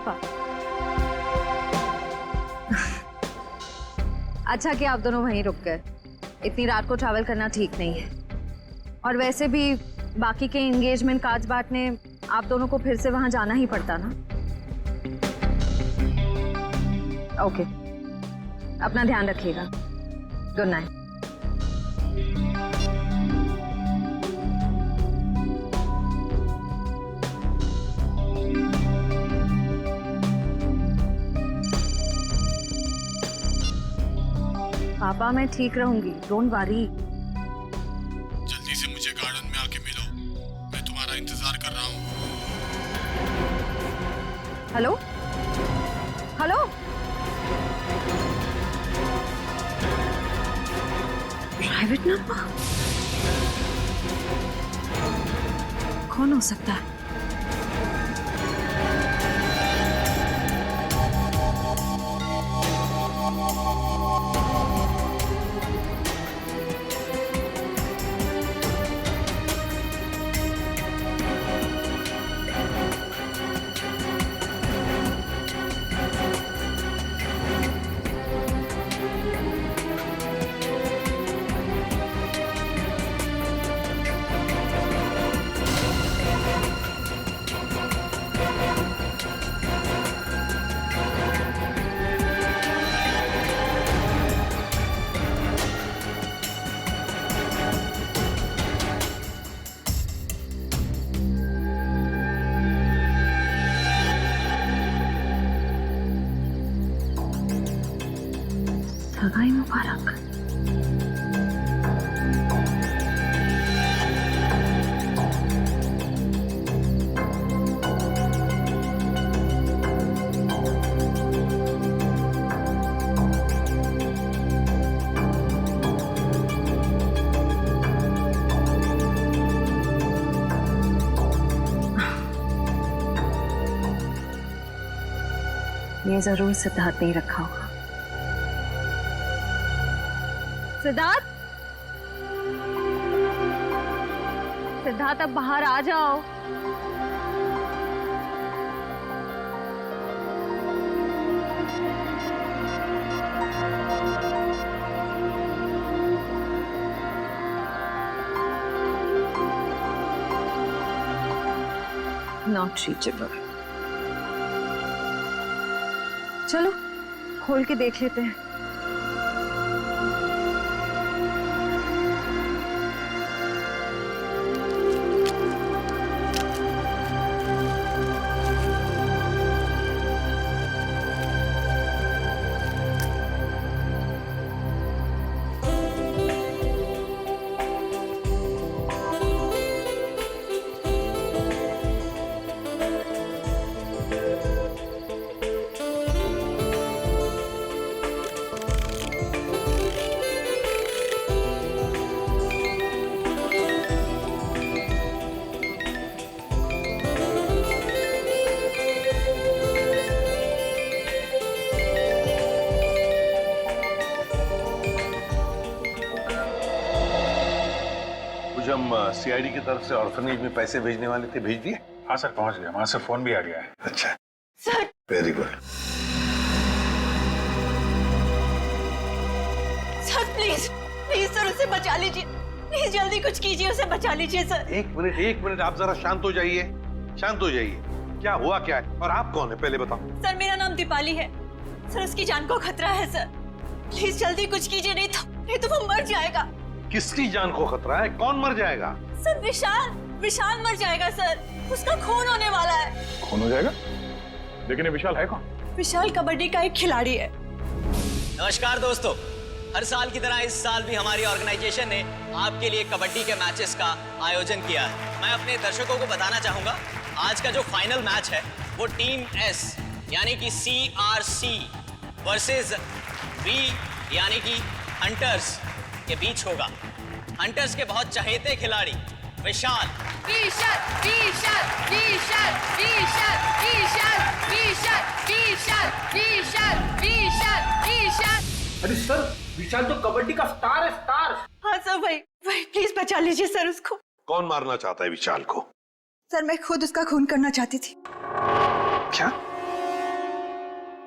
पापा। अच्छा कि आप दोनों वहीं रुक गए, इतनी रात को ट्रैवल करना ठीक नहीं है। और वैसे भी बाकी के एंगेजमेंट कार्ड्स बांटने आप दोनों को फिर से वहां जाना ही पड़ता ना। ओके, अपना ध्यान रखिएगा। Good night. पापा मैं ठीक रहूंगी, डोंट वरी। जल्दी से मुझे गार्डन में आके मिलो, मैं तुम्हारा इंतजार कर रहा हूँ। हेलो हेलो, प्राइवेट नंबर कौन हो सकता है? सगाई मुबारक। ये जरूर सिद्धार्थ ने रखा होगा। सिद्धार्थ, सिद्धार्थ अब बाहर आ जाओ। Not reachable. चलो खोल के देख लेते हैं। हम सीआईडी की तरफ से ऑर्फनेज में पैसे भेजने वाले थे, भेज दिए? हाँ सर, पहुंच गया, वहां से फोन भी आ गया है। अच्छा sir, very good. Sir please please sir उसे बचा लीजिए, प्लीज जल्दी कुछ कीजिए, उसे बचा लीजिए सर। एक मिनट आप जरा शांत हो जाइए, शांत हो जाइए। क्या हुआ क्या है और आप कौन है पहले बताओ। सर मेरा नाम दीपाली है सर, उसकी जान को खतरा है सर, प्लीज जल्दी कुछ कीजिए, नहीं तो वो मर जाएगा। किसकी जान को खतरा है? कौन मर जाएगा? सर विशाल मर जाएगा सर, उसका खून होने वाला है। खून हो जाएगा? लेकिन ये विशाल है कौन? विशाल कबड्डी का एक खिलाड़ी है। नमस्कार दोस्तों, हर साल की तरह इस साल भी हमारी ऑर्गेनाइजेशन ने आपके लिए कबड्डी के मैचेस का आयोजन किया है। मैं अपने दर्शकों को बताना चाहूंगा, आज का जो फाइनल मैच है वो टीम एस यानी कि CRC वर्सेस B यानी कि हंटर्स के बीच होगा। हंटर्स के बहुत चहेते खिलाड़ी विशाल विशाल विशाल विशाल विशाल विशाल विशाल विशाल विशाल विशाल विशाल। अरे सर, विशाल तो कबड्डी का स्टार है, स्टार। हाँ सर, वही प्लीज बचा लीजिए सर उसको। कौन मारना चाहता है विशाल को? सर मैं खुद उसका खून करना चाहती थी। क्या?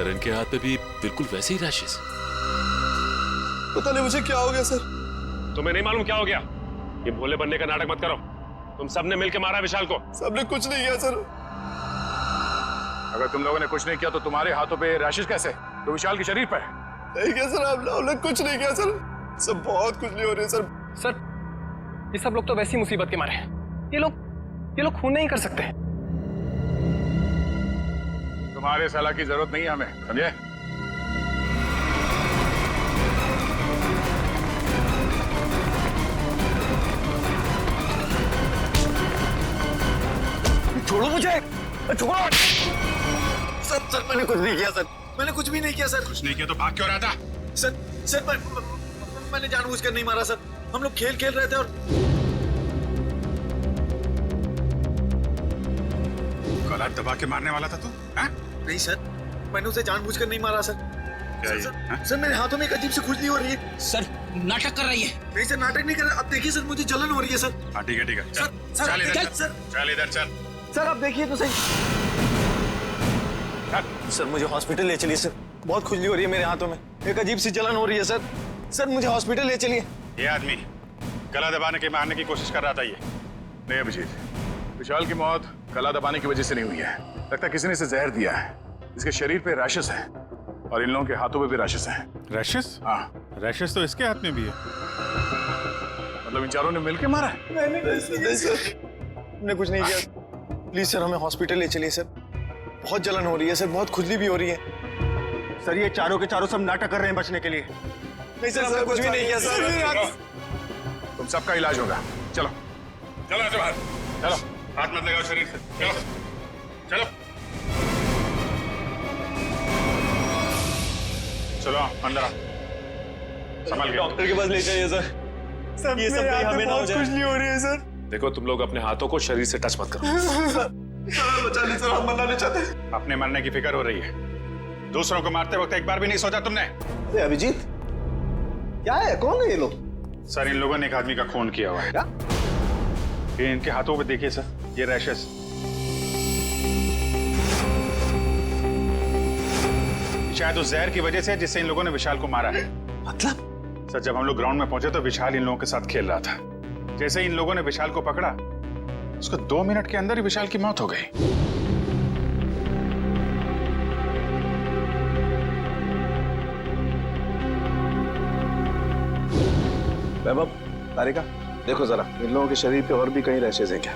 सर इनके हाथ पे भी बिल्कुल वैसे ही रैशेस। पता नहीं मुझे क्या हो गया सर। तुम्हें नहीं मालूम क्या हो गया? ये भोले बनने का नाटक मत करो। तुम सबने मिलकर मारा विशाल को। सबने कुछ नहीं किया सर। अगर तुम लोगों ने कुछ नहीं किया तो तुम्हारे हाथों पे रैशेस कैसे? तो विशाल के शरीर पर नहीं किया सर, आप लोगों ने कुछ नहीं किया सर। सब बहुत कुछ नहीं हो रही है सर। सर ये सब लोग तो वैसी मुसीबत के मारे हैं। ये लोग खून नहीं कर सकते। तुम्हारे सलाह की जरूरत नहीं है हमें, समझे? छोड़ो मुझे, छोड़ो। सर मैंने कुछ नहीं किया सर। मैंने कुछ भी नहीं किया सर। कुछ नहीं किया तो भाग क्यों रहा था? सर मैंने जानबूझकर नहीं मारा सर। हम लोग खेल खेल रहे थे और गला दबा के मारने वाला था तू? नहीं सर, मैंने उसे जानबूझकर नहीं मारा सर। सर मेरे हाथों में एक अजीब सी खुजली हो रही है। सर नाटक कर रही है। नहीं सर, नाटक नहीं कर रहा। अब देखिए सर, मुझे जलन हो रही है सर। हाँ ठीक है सर चल इधर सर चल इधर चल। सर आप देखिए तो सही। सर मुझे हॉस्पिटल ले चलिए सर। बहुत खुजली हो रही है मेरे हाथों में, एक अजीब सी जलन हो रही है सर। सर मुझे हॉस्पिटल ले चलिए। ये आदमी गला दबाने के मारने की कोशिश कर रहा था। ये नहीं अभिजीत, विशाल की मौत गला दबाने की वजह से नहीं हुई है। लगता है किसी ने इसे जहर दिया है। इसके शरीर पे रैशेस हैं और इन लोगों के हाथों पे भी रैशेस हैं। रैशेस? हाँ, रैशेस तो इसके हाथ में भी है। मतलब इन चारों ने मिलकर मारा है? नहीं सर, मैंने कुछ नहीं किया। प्लीज सर हमें हॉस्पिटल ले चलिए सर। बहुत जलन हो रही है सर, बहुत खुजली भी हो रही है। सर ये चारों के चारों सब नाटक कर रहे हैं बचने के लिए। नहीं सर, हमने कुछ भी नहीं किया सर। तुम सबका इलाज होगा। चलो चलो ऐसे बाहर, चलो, हाथ मत लगाओ शरीर से। चलो चलो चलो अंदर आओ। संभाल के डॉक्टर के पास ले जाइए सर। ये सब भी हमें ना हो जाए। खुजली हो रही है सर। देखो तुम लोग अपने हाथों को शरीर से टच मत करो। सर बचा ली सर, हम मरना नहीं चाहते। अपने मरने की फिक्र हो रही है। दूसरों को मारते वक्त एक बार भी नहीं सोचा तुमने? अभिजीत क्या है, कौन है ये लोग? सर इन लोगों ने एक आदमी का खून किया हुआ है। क्या? ये इनके हाथों पे देखिए सर, ये रैशेस। शायद उस जहर की वजह से जिससे इन लोगों ने विशाल को मारा है। मतलब? सर जब हम लोग ग्राउंड में पहुंचे तो विशाल इन लोगों के साथ खेल रहा था। जैसे ही इन लोगों ने विशाल को पकड़ा, उसको 2 मिनट के अंदर ही विशाल की मौत हो गई। वैभव, तारिका देखो जरा, इन लोगों के शरीर पे और भी कहीं रैशेस हैं क्या?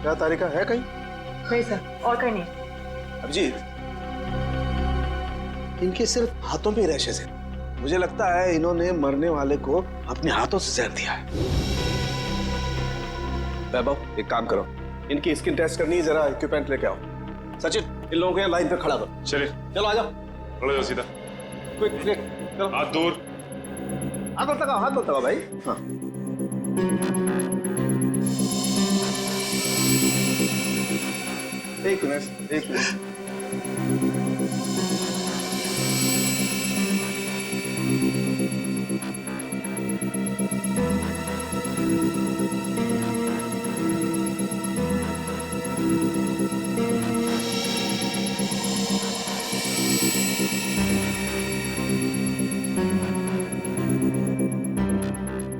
क्या तारिका है कहीं? नहीं सर, और कहीं नहीं। अभिजीत, इनके सिर्फ हाथों पे रैशेस हैं। मुझे लगता है इन्होंने मरने वाले को अपने हाथों से जहर दिया है। वैभव एक काम करो, इनकी स्किन टेस्ट करनी है, जरा इक्विपमेंट लेके आओ। सचिन इन लोगों को यहाँ लाइन पे खड़ा करो। चलिए चलो आ जाओ। खड़े हो सीधा। क्विक क्विक चलो। हाथ दूर। हाथ मत लगाओ भाई। हाँ एक मिनट।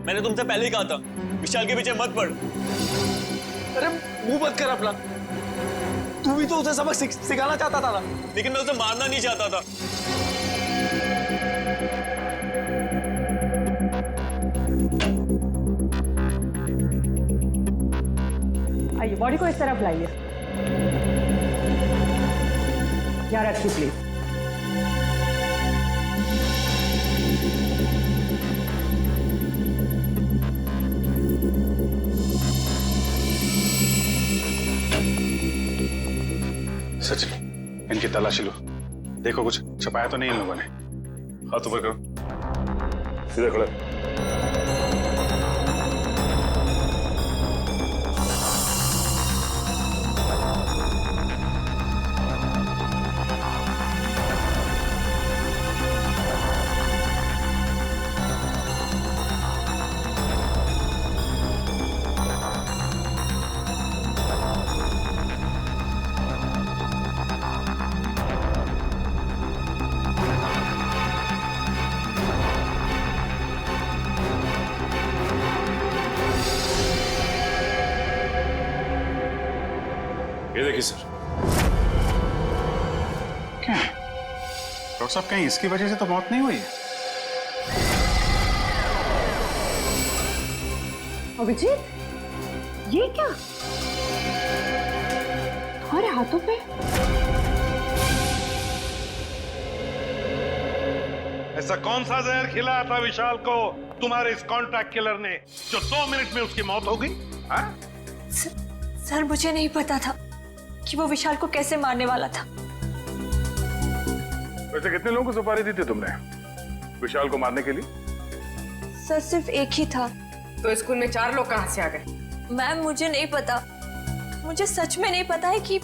मैंने तुमसे पहले ही कहा था विशाल के पीछे मत पड़। अरे मुंह मत कर अपना। तू भी तो उसे सबक सिखाना चाहता था ना। लेकिन मैं उसे मारना नहीं चाहता था। आइए, बॉडी को इस तरफ लाइए। यहाँ रखिए प्लीज। सचिन इनकी तलाशी लो, देखो कुछ छपाया तो नहीं इन लोगों ने। हाथ ऊपर करो, सीधे खड़े। ये देखिए सर। क्या है डॉक्टर साहब, कहीं इसकी वजह से तो मौत नहीं हुई है? अभिजीत, ये क्या तुम्हारे हाथों पे? ऐसा कौन सा जहर खिलाया था विशाल को तुम्हारे इस कॉन्ट्रैक्ट किलर ने, जो 2 मिनट में उसकी मौत हो गई? सर, मुझे नहीं पता था कि वो विशाल को कैसे मारने वाला था। वैसे कितने लोगों को सुपारी दी थी तुमने विशाल को मारने के लिए? सर, सिर्फ एक ही था। तो स्कूल में 4 लोग कहां से आ गए? मैम, मुझे नहीं पता। मुझे सच में नहीं पता है कि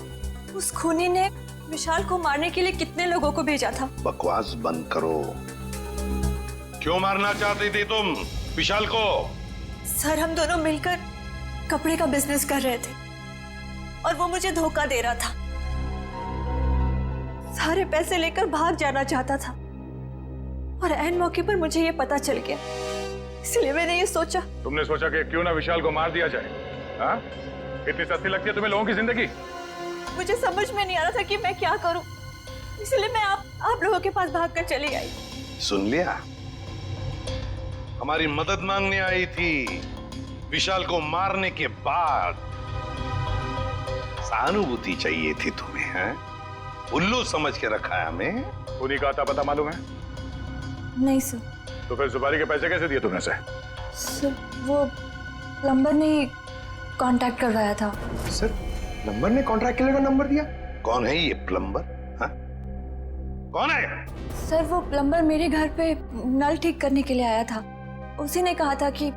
उस खूनी ने विशाल को मारने के लिए कितने लोगों को भेजा था। बकवास बंद करो। क्यों मारना चाहती थी तुम विशाल को? सर, हम दोनों मिलकर कपड़े का बिजनेस कर रहे थे और वो मुझे धोखा दे रहा था। सारे पैसे लेकर भाग जाना चाहता था और ऐन मौके पर मुझे ये पता चल गया, इसलिए मैंने ये सोचा। तुमने सोचा कि क्यों ना विशाल को मार दिया जाए? हाँ? इतनी सस्ती लगती है तुम्हें लोगों की जिंदगी? मुझे समझ में नहीं आ रहा था कि मैं क्या करूं, इसलिए मैं आप लोगों के पास भागकर चली आई। सुन लिया, हमारी मदद मांगने आई थी। विशाल को मारने के बाद सहानुभूति चाहिए थी तुम्हें, हैं? उल्लू समझ के रखा है हमें। उन्हीं का आता पता मालूम है? नहीं सर। तो फिर सुपारी के पैसे कैसे दिए तुमने? सर, वो प्लम्बर ने कांटेक्ट करवाया था। सर, प्लम्बर ने कॉन्ट्रैक्ट किलर का नंबर दिया? कौन है ये प्लम्बर? हाँ? कौन है? सर, वो प्लम्बर मेरे घर पे नल ठीक करने के लिए आया था। उसी ने कहा था कि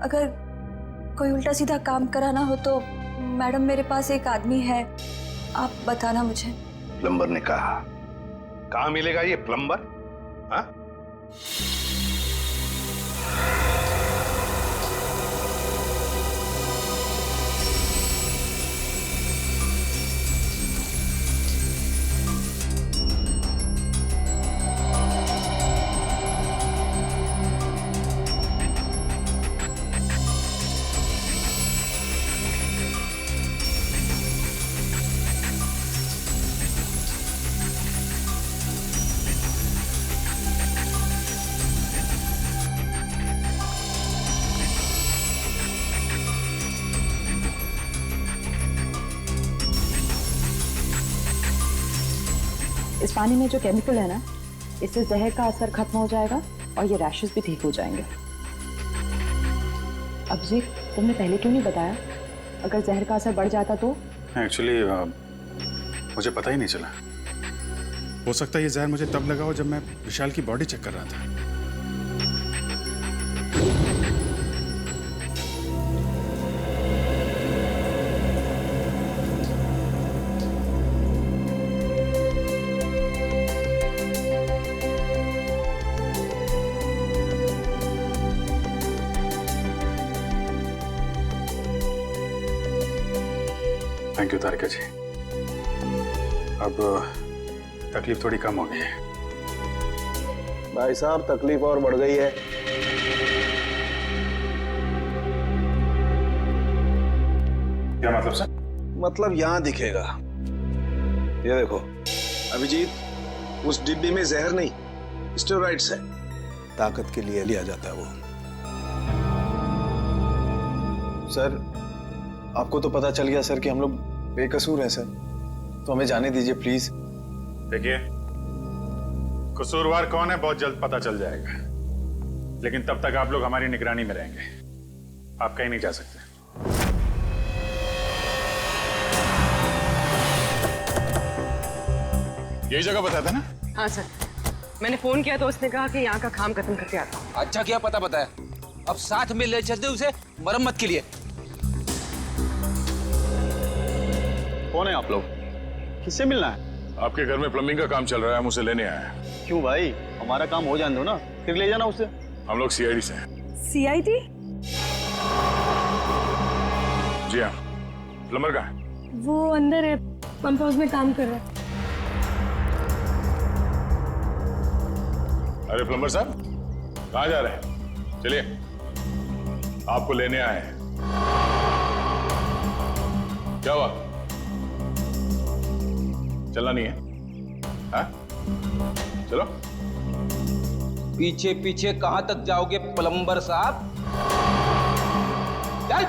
अगर कोई उल्टा सीधा काम कराना हो तो मैडम, मेरे पास एक आदमी है, आप बताना मुझे। प्लम्बर ने कहा? कहाँ मिलेगा ये प्लम्बर? हाँ? इस पानी में जो केमिकल है ना, इससे जहर का असर खत्म हो जाएगा और ये रैशेस भी ठीक हो जाएंगे। अभिजीत, तुमने पहले क्यों नहीं बताया? अगर जहर का असर बढ़ जाता तो? एक्चुअली मुझे पता ही नहीं चला। हो सकता है ये जहर मुझे तब लगा हो जब मैं विशाल की बॉडी चेक कर रहा था। थैंक यू तारिका जी। अब तकलीफ थोड़ी कम हो गई है। भाई साहब, तकलीफ और बढ़ गई है। क्या मतलब सर? मतलब यहां दिखेगा। ये देखो अभिजीत, उस डिब्बे में जहर नहीं, स्टेरॉइड्स है। ताकत के लिए लिया जाता है वो। सर, आपको तो पता चल गया सर कि हम लोग बेकसूर हैं सर, तो हमें जाने दीजिए प्लीज। देखिए, कसूरवार कौन है बहुत जल्द पता चल जाएगा, लेकिन तब तक आप लोग हमारी निगरानी में रहेंगे। आप कहीं नहीं जा सकते। यही जगह बताया था ना? हाँ सर, मैंने फोन किया तो उसने कहा कि यहाँ का काम खत्म करके आता हूँ। अच्छा किया पता बताया, अब साथ में ले चलते उसे मरम्मत के लिए। कौन है आप लोग? किससे मिलना है? आपके घर में प्लम्बिंग का काम चल रहा है, हम उसे लेने आए हैं। क्यों भाई, हमारा काम हो जाने दो ना, फिर ले जाना उसे। हम लोग सीआईडी से हैं। सीआईडी? जी हाँ। प्लम्बर कहाँ है? वो अंदर है, पंप हाउस में काम कर रहा है। अरे प्लम्बर साहब, कहाँ जा रहे हैं? चलिए, आपको लेने आए हैं। क्या हुआ? चलना नहीं है? हाँ? चलो। पीछे पीछे कहां तक जाओगे प्लम्बर साहब? चल।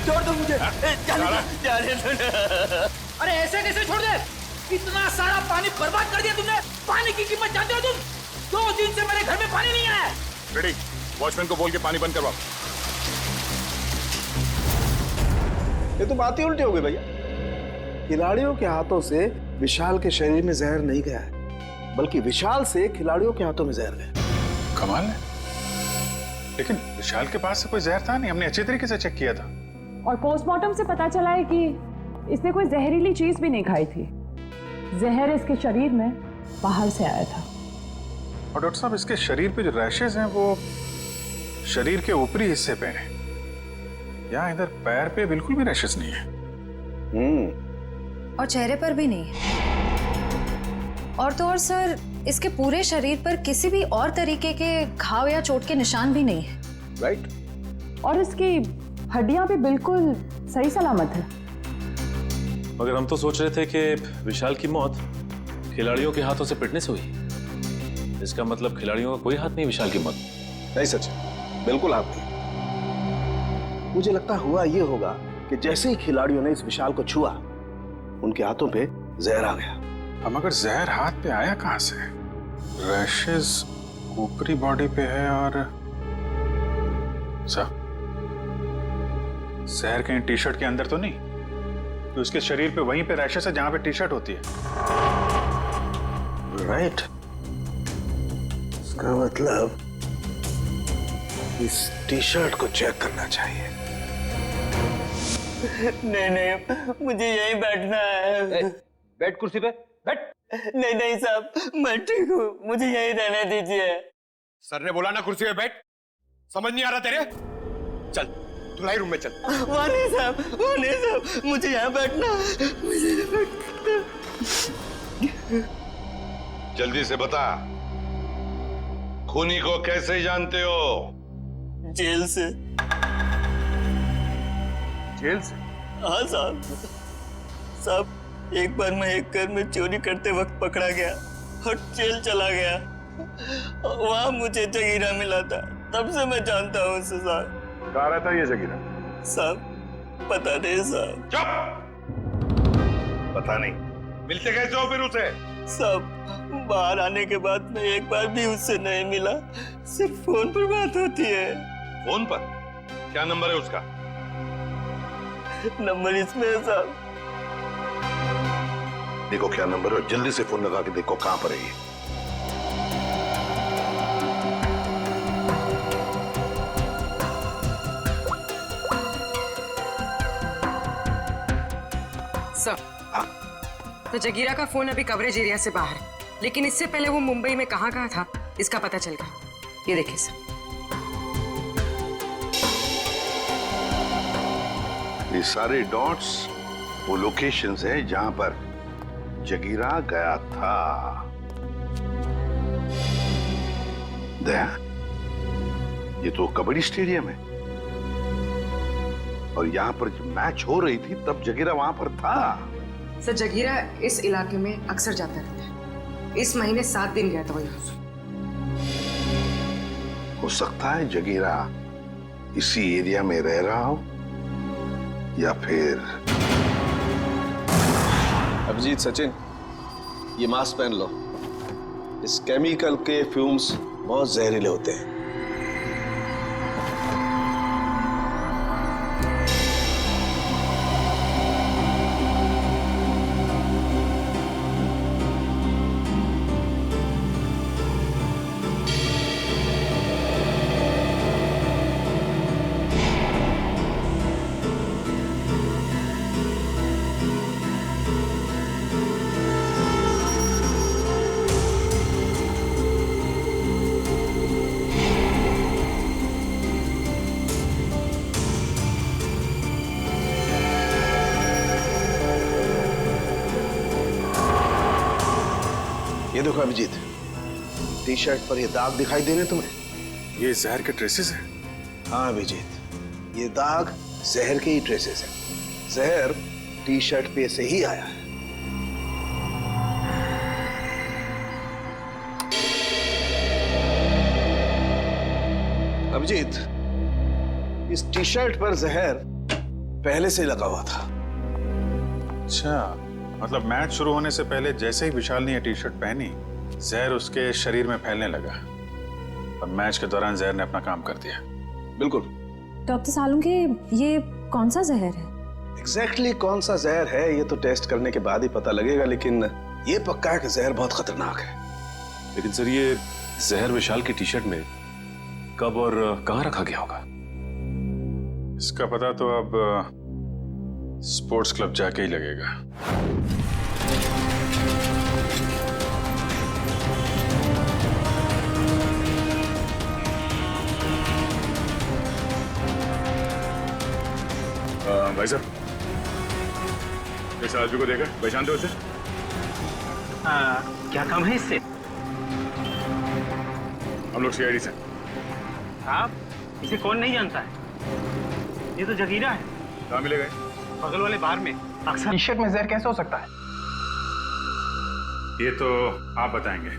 छोड़ दो मुझे। जाने दो ना। अरे ऐसे कैसे छोड़ दे? इतना सारा पानी बर्बाद कर दिया तुमने। पानी की कीमत जानते हो तुम? 2 दिन से मेरे घर में पानी नहीं आया। रेडी, वॉचमैन को बोल के पानी बंद करवाओ। ये तो बात ही उल्टी हो गई भैया। खिलाड़ियों के हाथों से विशाल के शरीर में जहर नहीं गया है, बल्कि विशाल से खिलाड़ियों के हाथों में जहर गया। कमाल है। लेकिन विशाल के पास से कोई जहर था नहीं, हमने अच्छे तरीके से चेक किया था। और पोस्टमार्टम से पता चला है कि इसने कोई जहरीली चीज भी नहीं खाई थी। जहर इसके शरीर में बाहर से आया था। और डॉक्टर साहब, इसके शरीर पे जो रैशेज हैं वो शरीर के ऊपरी हिस्से पे हैं। यहाँ इधर पैर पे बिल्कुल भी रैशेज नहीं है। और चेहरे पर भी नहीं। और तो और सर, इसके पूरे शरीर पर किसी भी और तरीके के घाव या चोट के निशान भी नहीं है। राइट। और इसकी हड्डियां भी बिल्कुल सही सलामत है। मगर हम तो सोच रहे थे कि विशाल की मौत खिलाड़ियों के हाथों से पिटने से हुई। इसका मतलब खिलाड़ियों का कोई हाथ नहीं विशाल की मौत। नहीं सच, बिल्कुल हाथ नहीं। मुझे लगता हुआ ये होगा कि जैसे ही खिलाड़ियों ने इस विशाल को छुआ, उनके हाथों पे जहर आ गया। अब मगर जहर हाथ पे आया कहां से? रैशेज ऊपरी बॉडी पे है और जहर कहीं टी शर्ट के अंदर तो नहीं? तो उसके शरीर पे वहीं पे रैशेज है जहां पे टी शर्ट होती है। राइट। इसका मतलब इस टी शर्ट को चेक करना चाहिए। नहीं नहीं, मुझे यहीं बैठना है। बैठ कुर्सी पे, बैठ। नहीं नहीं साहब, मैं ठीक हूँ, मुझे यहीं रहने दीजिए। सर ने बोला ना कुर्सी पे बैठ। समझ नहीं आ रहा तेरे? चल धुलाई रूम में चल। वहाँ नहीं साहब, मुझे यहाँ बैठना है, मुझे यहाँ बैठना। जल्दी से बता, खूनी को कैसे जानते हो? जेल से। जेल से? हाँ साहब। साहब, एक बार मैं एक घर में चोरी करते वक्त पकड़ा गया और जेल चला गया। वहां मुझे जगीरा मिला था, तब से मैं जानता हूँ उसे साहब। कहाँ रहता है ये जगीरा? साहब पता नहीं साहब। चुप! पता नहीं? मिलते कैसे हो फिर उसे? साहब, बाहर आने के बाद मैं एक बार भी उससे नहीं मिला, सिर्फ फोन पर बात होती है। फोन पर? क्या नंबर है उसका? नंबर इसमें है साहब। देखो क्या नंबर है, जल्दी से फोन लगा के देखो कहां पर है ये। सर, तो जगीरा का फोन अभी कवरेज एरिया से बाहर है, लेकिन इससे पहले वो मुंबई में कहाँ था इसका पता चल गया। ये देखिए सर। ये सारे डॉट्स वो लोकेशंस हैं जहां पर जगीरा गया था। दया, ये तो कबड्डी स्टेडियम है और यहाँ पर जब मैच हो रही थी तब जगीरा वहां पर था। सर, जगीरा इस इलाके में अक्सर जाता रहता है। इस महीने 7 दिन गया था वो यहाँ से। हो सकता है जगीरा इसी एरिया में रह रहा हो या फिर। अभिजीत, सचिन, ये मास्क पहन लो। इस केमिकल के फ्यूम्स बहुत जहरीले होते हैं। ये देखो अभिजीत, टी शर्ट पर ये दाग दिखाई दे रहे तुम्हें? ये जहर के ट्रेसेस हैं? हाँ अभिजीत, ये दाग जहर के ही ट्रेसेस हैं। जहर टी शर्ट पे से ही आया है। अभिजीत, इस टी शर्ट पर जहर पहले से लगा हुआ था। अच्छा, मतलब मैच शुरू होने से पहले जैसे ही विशाल ने ये टी शर्ट पहनी, जहर उसके शरीर में फैलने लगा और मैच के दौरान जहर ने अपना काम कर दिया। बिल्कुल। डॉक्टर सालुंखे, ये कौन सा जहर है? एग्जैक्टली कौन सा जहर है ये तो टेस्ट करने के बाद ही पता लगेगा, लेकिन ये पक्का है कि जहर बहुत खतरनाक है। लेकिन सर, ये जहर विशाल की टी शर्ट में कब और कहां रखा गया होगा? इसका पता तो अब स्पोर्ट्स क्लब जाके ही लगेगा। भाई साहब, इस आदमी को देखा, पहचानते हो उसे? क्या काम है इससे? हम लोग सीआईडी से। आप इसे कौन नहीं जानता है? ये तो जगीरा है। कहाँ मिलेगा? बगल वाले बार में। अक्सर टी शर्ट में जहर कैसे हो सकता है? ये तो आप बताएंगे।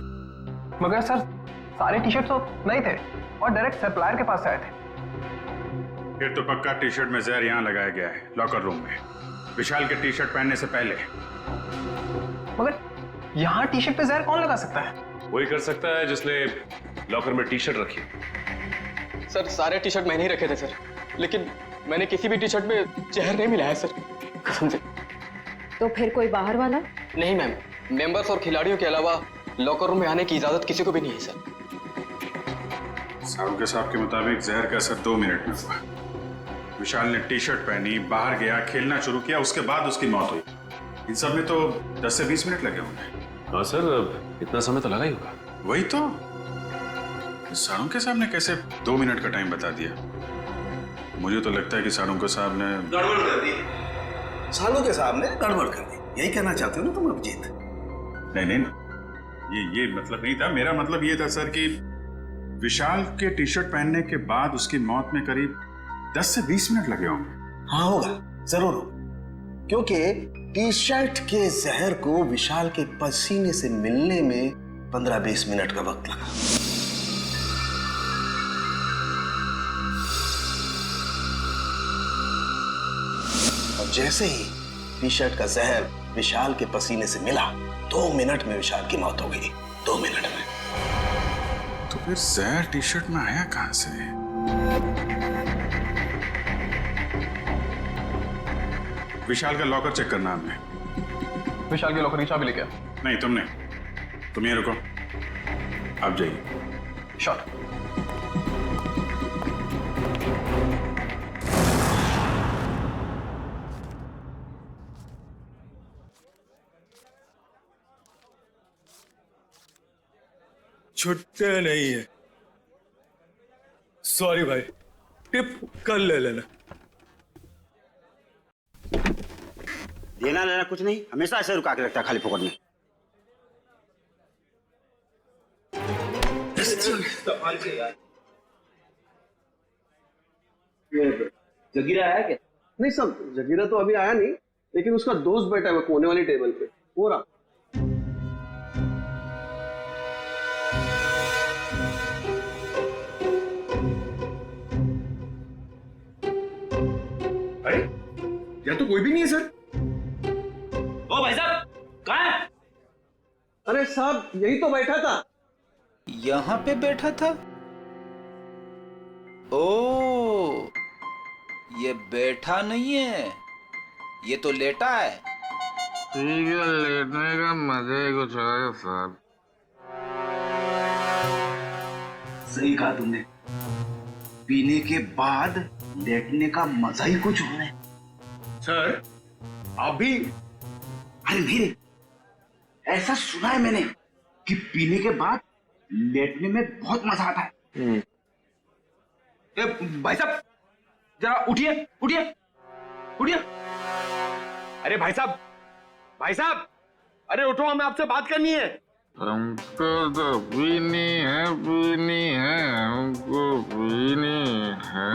मगर सर, सारे टी शर्ट तो नहीं थे और डायरेक्ट सप्लायर के पास से आए थे। फिर तो पक्का टी शर्ट में जहर यहाँ लगाया गया है, लॉकर रूम में, विशाल के टी शर्ट पहनने से पहले। मगर यहाँ टी शर्ट पे जहर कौन लगा सकता है? वही कर सकता है जिसने लॉकर में टी शर्ट रखी। सर, सारे टी शर्ट मैंने ही रखे थे सर, लेकिन मैंने किसी भी टी शर्ट में जहर नहीं मिलाया सर, कसम से। तो फिर कोई बाहर वाला? नहीं मैम, मेंबर्स और खिलाड़ियों के अलावा लॉकर रूम में आने की इजाजत किसी को भी नहीं है सर। साहब के साहब के मुताबिक जहर का असर 2 मिनट में हुआ। विशाल ने टी शर्ट पहनी, बाहर गया, खेलना शुरू किया, उसके बाद उसकी मौत हुई। इन सब में तो 10 से 20 मिनट लगे होंगे। हाँ सर, इतना समय तो लगा ही होगा। वही तो, सालुंखे साहब ने कैसे 2 मिनट का टाइम बता दिया? मुझे तो लगता है कि सालुंखे साहब ने गड़बड़ कर दी। सालुंखे साहब ने गड़बड़ कर दी, यही कहना चाहते हो ना तुम अभिजीत? नहीं, ये मतलब नहीं था। मेरा मतलब ये था सर कि विशाल के टी शर्ट पहनने के बाद उसकी मौत में करीब 10 से 20 मिनट लगे होंगे। हाँ होगा, जरूर होगा, क्योंकि टी शर्ट के जहर को विशाल के पसीने से मिलने में 15-20 मिनट का वक्त लगा। और जैसे ही टी शर्ट का जहर विशाल के पसीने से मिला, 2 मिनट में विशाल की मौत हो गई। 2 मिनट में। तो फिर जहर टी शर्ट में आया कहां से? विशाल का लॉकर चेक करना हमने। विशाल के लॉकर की चाबी लेके? नहीं, तुमने। तुम ये रुको, आप जाइए। शॉट। छुट्टे नहीं है। सॉरी भाई, टिप कल ले लेना। देना लेना कुछ नहीं, हमेशा ऐसे रुका के रखता है खाली फोकट में। जगीरा आया क्या? नहीं सब, जगीरा तो अभी आया नहीं, लेकिन उसका दोस्त बैठा है कोने वाली टेबल पे, वो रहा। अरे यहाँ तो कोई भी नहीं है सर। ओ भाई साहब, कहाँ है? अरे साहब, यही तो बैठा था। यहाँ पे बैठा था? ओ, ये बैठा नहीं है, ये तो लेटा है। ठीक है, लेटने का मजा ही कुछ है साहब। सही कहा तुमने, पीने के बाद लेटने का मजा ही कुछ और है। सर, आप भी? अरे नहीं रे, ऐसा सुना है मैंने कि पीने के बाद लेटने में बहुत मजा आता है। ए, भाई साहब, जरा उठिए, उठिए, उठिए। अरे भाई साहब, अरे उठो, हमें आपसे बात करनी है। हमको तो पीनी है, हमको पीनी है।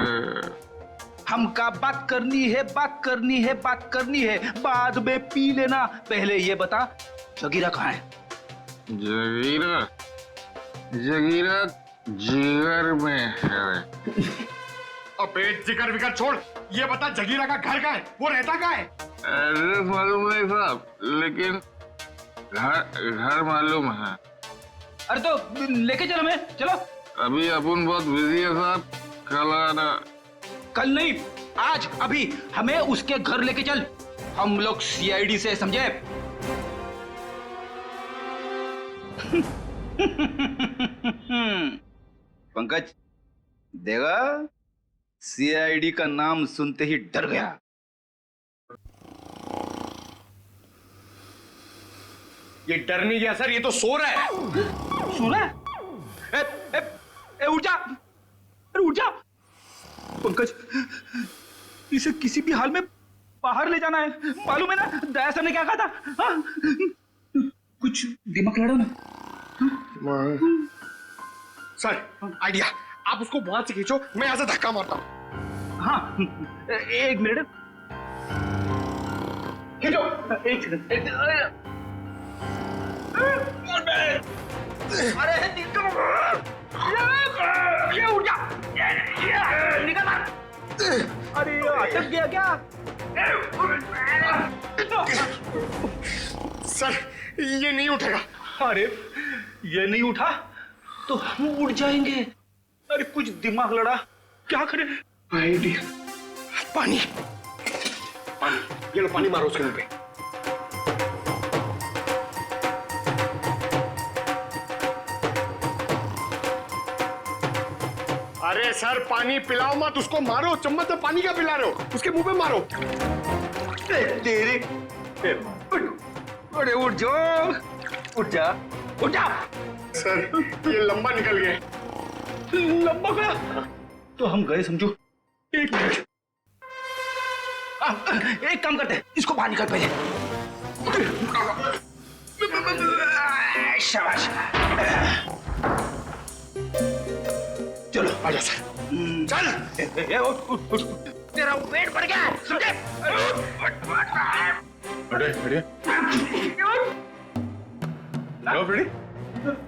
हमका बात करनी है, बात करनी है, बात करनी है, बाद में पी लेना। पहले ये बता जगीरा कहाँ है? जगीरा जगीरा जिगर में है। अबे जिगर विगर छोड़, ये बता जगीरा का घर कहाँ है, वो रहता कहाँ है? एड्रेस मालूम नहीं साहब, लेकिन घर मालूम है। अरे तो लेके चलो, मैं चलो। अभी अपन बहुत बिजी है साहब, कल आना। कल नहीं, आज, अभी हमें उसके घर लेके चल। हम लोग सीआईडी से, समझे? पंकज देगा, सीआईडी का नाम सुनते ही डर गया। ये डर नहीं गया सर, ये तो सो रहा है। सो रहा है? उठ जा, अरे उठ जा। पंकज, इसे किसी भी हाल में बाहर ले जाना है, मालूम है ना दया सर ने क्या कहा था? हाँ? कुछ दिमाग लड़ा ना। सर आइडिया, आप उसको वहां से खींचो, मैं यहां से धक्का मारता हूं। हाँ, एक मिनट, खींचो। एक सेकंड। अरे ये उठ जा, निकल। अरे अटक गया क्या? सर ये नहीं उठेगा। अरे ये नहीं उठा तो हम उठ जाएंगे। अरे कुछ दिमाग लड़ा, क्या करें? आइडिया, पानी पानी, ये लो पानी मारो उसके मुंह पे। अरे सर पानी पिलाओ मत उसको, मारो। चम्मच में पानी क्या पिला रहे हो, उसके मुंह पे मारो। तेरी अरे उठ जाओ, उठ जा, उठ जा। सर ये लंबा निकल गया। लंबा गया तो हम गए समझो। एक मिनट, एक काम करते हैं, इसको बाहर निकल पहले। शाबाश, चलो आजा सर, चल। उठ, तेरा वेट बढ़ गया, समझे? अरे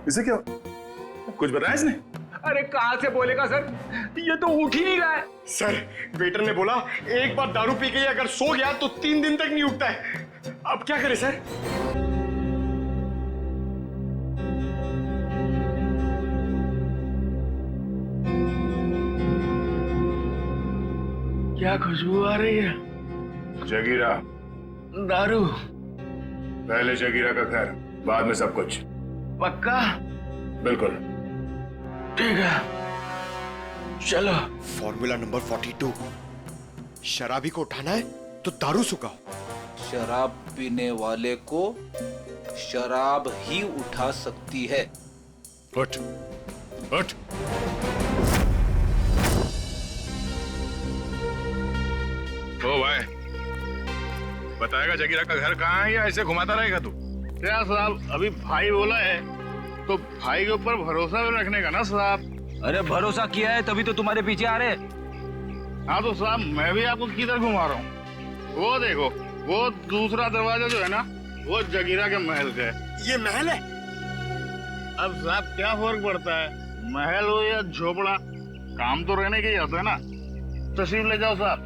इसे क्या कुछ बताया इसने? अरे कहां से बोलेगा सर, ये तो उठ ही नहीं रहा है। सर वेटर ने बोला एक बार दारू पी के अगर सो गया तो 3 दिन तक नहीं उठता है। अब क्या करें सर? क्या खुशबू आ रही है? जगीरा, दारू। पहले जगीरा का घर, बाद में सब कुछ। पक्का? बिल्कुल। ठीक है, चलो। फॉर्मूला नंबर 42, शराबी को उठाना है तो दारू सुखाओ। शराब पीने वाले को शराब ही उठा सकती है। उठ, उठ। ओ भाई, बताएगा जगीरा का घर कहाँ है या ऐसे घुमाता रहेगा तू? क्या साहब, अभी भाई बोला है तो भाई के ऊपर भरोसा भी रखने का ना साहब। अरे भरोसा किया है तभी तो तुम्हारे पीछे आ रहे। हाँ तो साहब मैं भी आपको किधर घुमा रहा हूँ। वो देखो, वो दूसरा दरवाजा जो है ना, वो जगीरा के महल का है। ये महल है? अब साहब क्या फर्क पड़ता है, महल हो या झोपड़ा, काम तो रहने के ही होता है ना। तशरीफ ले जाओ साहब।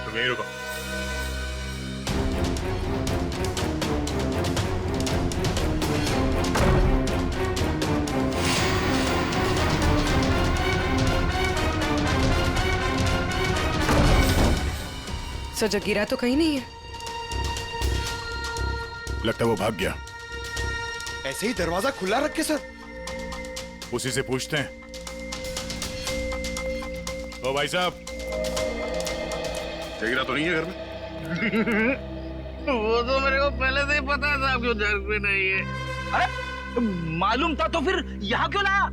तुम यहीं रुको। सर जगीरा तो कहीं नहीं है। लगता है वो भाग गया। ऐसे ही दरवाजा खुला रखे सर। उसी से पूछते हैं। ओ भाई साहब, जगीरा तो नहीं है घर में? वो तो मेरे को पहले से ही पता था आपको घर पे नहीं है। अरे मालूम था तो फिर यहाँ क्यों लाया?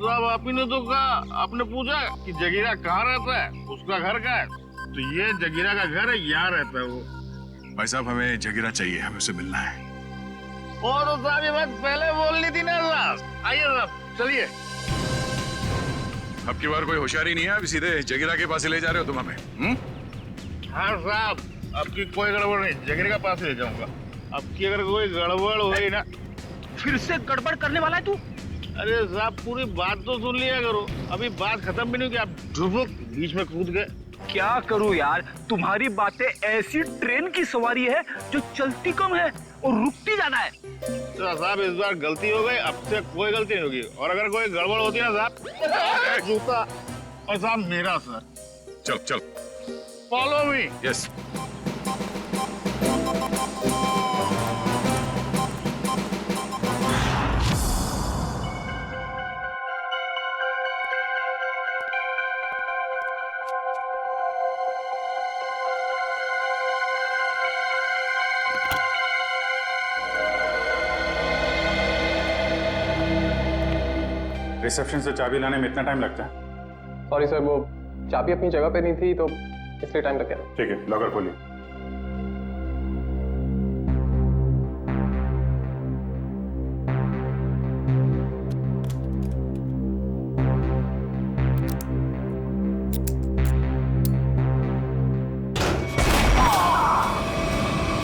साहब आप ही ने तो कहा, आपने पूछा कि जगीरा कहाँ रहता है, उसका घर कहाँ है, तो ये जगीरा का घर है, यहाँ रहता है वो। भाई साहब हमें जगीरा चाहिए, हमें उससे मिलना है। वो तो साहब ये बात पहले बोलनी थी ना साहब। आइए साहब, चलिए। अब की बार कोई होशियारी नहीं है, अभी सीधे जगीरा के पास ही ले जा रहे हो तुम हमें? हाँ साहब, अब की कोई गड़बड़ नहीं, जगीरा के पास ले जाऊंगा। अब की अगर कोई गड़बड़ हुई ना। फिर से गड़बड़ करने वाला है तू? अरे साहब पूरी बात तो सुन लिया करो, अभी बात खत्म भी नहीं हुई, आप ढुबुक बीच में कूद गए। क्या करूं यार, तुम्हारी बातें ऐसी ट्रेन की सवारी है जो चलती कम है और रुकती ज्यादा है। तो साहब इस बार गलती हो गई, अब से कोई गलती नहीं होगी, और अगर कोई गड़बड़ होती है ना साहब, जूता और साहब मेरा सर। चल चल, फॉलो मी। यस। रिसेप्शन से चाबी लाने में इतना टाइम लगता है? सॉरी सर, वो चाबी अपनी जगह पे नहीं थी तो इसलिए टाइम लग गया। ठीक है, लॉकर खोलिए।